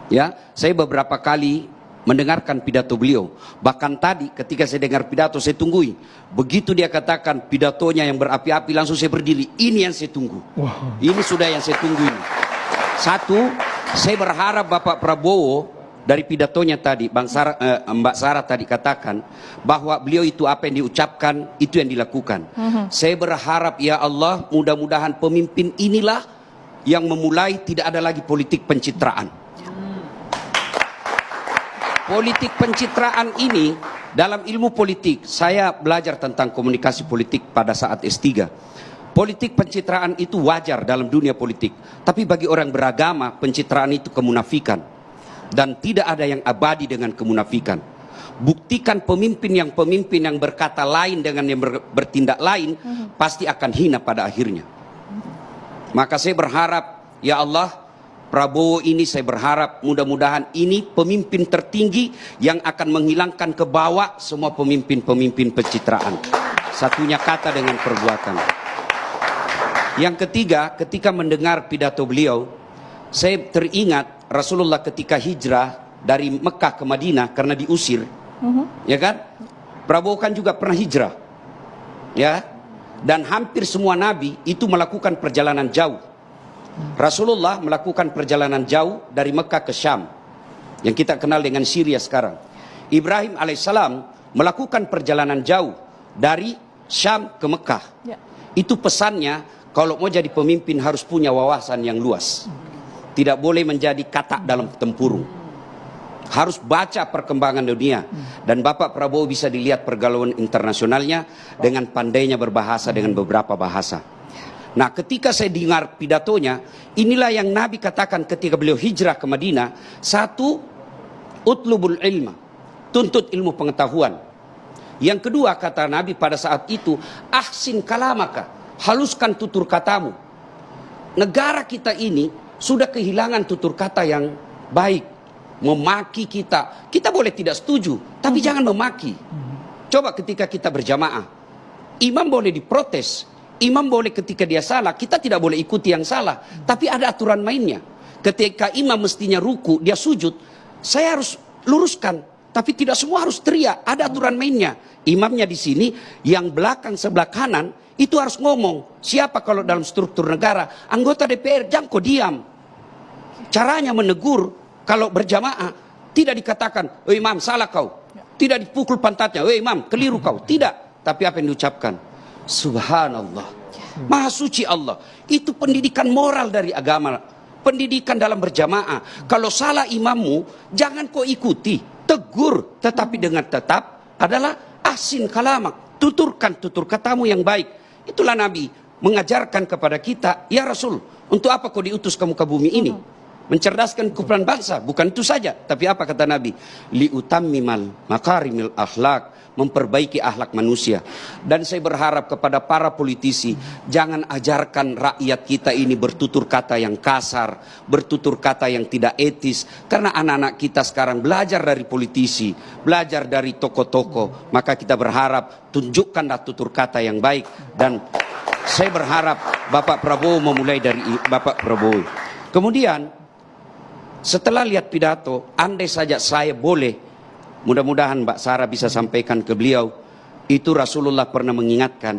Ya, saya beberapa kali mendengarkan pidato beliau. Bahkan tadi ketika saya dengar pidato, saya tunggui. Begitu dia katakan pidatonya yang berapi-api, langsung saya berdiri. Ini yang saya tunggu. Wow. Ini sudah yang saya tunggu ini. Satu, saya berharap Bapak Prabowo dari pidatonya tadi, Mbak Sarah tadi katakan bahwa beliau itu apa yang diucapkan, itu yang dilakukan. Saya berharap ya Allah, mudah-mudahan pemimpin inilah yang memulai tidak ada lagi politik pencitraan. Politik pencitraan ini dalam ilmu politik, saya belajar tentang komunikasi politik pada saat S3. Politik pencitraan itu wajar dalam dunia politik. Tapi bagi orang beragama, pencitraan itu kemunafikan. Dan tidak ada yang abadi dengan kemunafikan. Buktikan pemimpin yang berkata lain dengan yang bertindak lain, pasti akan hina pada akhirnya. Maka saya berharap, ya Allah, Prabowo ini saya berharap mudah-mudahan ini pemimpin tertinggi yang akan menghilangkan ke bawah semua pemimpin-pemimpin pencitraan. Satunya kata dengan perbuatan. Yang ketiga, ketika mendengar pidato beliau, saya teringat Rasulullah ketika hijrah dari Mekah ke Madinah karena diusir. Ya kan? Prabowo kan juga pernah hijrah. Ya. Dan hampir semua nabi itu melakukan perjalanan jauh. Rasulullah melakukan perjalanan jauh dari Mekah ke Syam yang kita kenal dengan Syria sekarang. Ibrahim alaihissalam melakukan perjalanan jauh dari Syam ke Mekah. Itu pesannya, kalau mau jadi pemimpin harus punya wawasan yang luas. Tidak boleh menjadi katak dalam tempurung. Harus baca perkembangan dunia. Dan Bapak Prabowo bisa dilihat pergaulan internasionalnya dengan pandainya berbahasa dengan beberapa bahasa. Nah, ketika saya dengar pidatonya, inilah yang Nabi katakan ketika beliau hijrah ke Madinah. Satu, utlubul ilma, tuntut ilmu pengetahuan. Yang kedua, kata Nabi pada saat itu, ahsin kalamaka, haluskan tutur katamu. Negara kita ini sudah kehilangan tutur kata yang baik. Memaki kita boleh tidak setuju, tapi jangan memaki. Coba ketika kita berjamaah, imam boleh diprotes. Imam boleh ketika dia salah, kita tidak boleh ikuti yang salah. Tapi ada aturan mainnya. Ketika imam mestinya ruku, dia sujud, saya harus luruskan. Tapi tidak semua harus teriak, ada aturan mainnya. Imamnya di sini, yang belakang sebelah kanan, itu harus ngomong. Siapa kalau dalam struktur negara, anggota DPR, jangan kau diam. Caranya menegur, kalau berjamaah, tidak dikatakan, "Oh imam, salah kau." Tidak dipukul pantatnya, "Oh imam, keliru kau." Tidak, tapi apa yang diucapkan? Subhanallah, Maha suci Allah. Itu pendidikan moral dari agama. Pendidikan dalam berjamaah. Kalau salah imammu, jangan kau ikuti, tegur. Tetapi dengan tetap adalah ahsin kalamak, tuturkan tutur katamu yang baik. Itulah Nabi mengajarkan kepada kita, ya Rasul, untuk apa kau diutus kamu ke bumi ini? Mencerdaskan kumpulan bangsa, bukan itu saja. Tapi apa kata Nabi? Liutammimal makarimil akhlak, memperbaiki akhlak manusia. Dan saya berharap kepada para politisi, jangan ajarkan rakyat kita ini bertutur kata yang kasar, bertutur kata yang tidak etis. Karena anak-anak kita sekarang belajar dari politisi, belajar dari tokoh-tokoh. Maka kita berharap tunjukkanlah tutur kata yang baik. Dan saya berharap Bapak Prabowo memulai dari Bapak Prabowo. Kemudian setelah lihat pidato, andai saja saya boleh, mudah-mudahan Mbak Sarah bisa sampaikan ke beliau, itu Rasulullah pernah mengingatkan,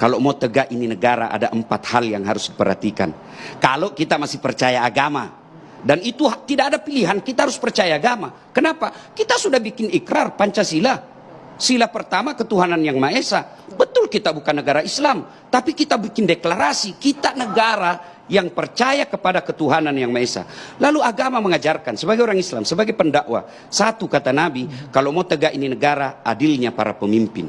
kalau mau tegak ini negara ada 4 hal yang harus diperhatikan. Kalau kita masih percaya agama, dan itu tidak ada pilihan, kita harus percaya agama. Kenapa? Kita sudah bikin ikrar Pancasila. Sila pertama ketuhanan yang Maha Esa. Betul kita bukan negara Islam, tapi kita bikin deklarasi, kita negara yang percaya kepada ketuhanan yang Maha Esa. Lalu agama mengajarkan sebagai orang Islam, sebagai pendakwah, satu kata Nabi, kalau mau tegak ini negara, adilnya para pemimpin.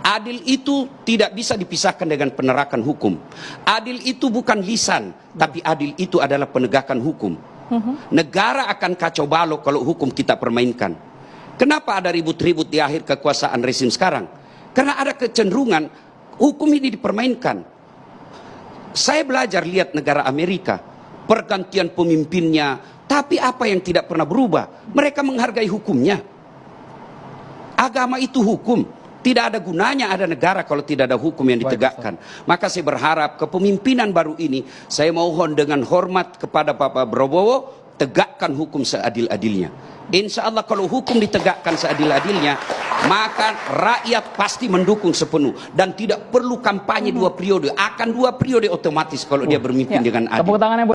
Adil itu tidak bisa dipisahkan dengan penerakan hukum. Adil itu bukan lisan, tapi adil itu adalah penegakan hukum. Negara akan kacau balau kalau hukum kita permainkan. Kenapa ada ribut-ribut di akhir kekuasaan rezim sekarang? Karena ada kecenderungan hukum ini dipermainkan. Saya belajar lihat negara Amerika, pergantian pemimpinnya, tapi apa yang tidak pernah berubah? Mereka menghargai hukumnya. Agama itu hukum. Tidak ada gunanya ada negara kalau tidak ada hukum yang ditegakkan. Maka saya berharap kepemimpinan baru ini, saya mohon dengan hormat kepada Bapak Prabowo, tegakkan hukum seadil-adilnya. Insya Allah kalau hukum ditegakkan seadil-adilnya, maka rakyat pasti mendukung sepenuh dan tidak perlu kampanye 2 periode. Akan 2 periode otomatis kalau dia bermimpin dengan adil.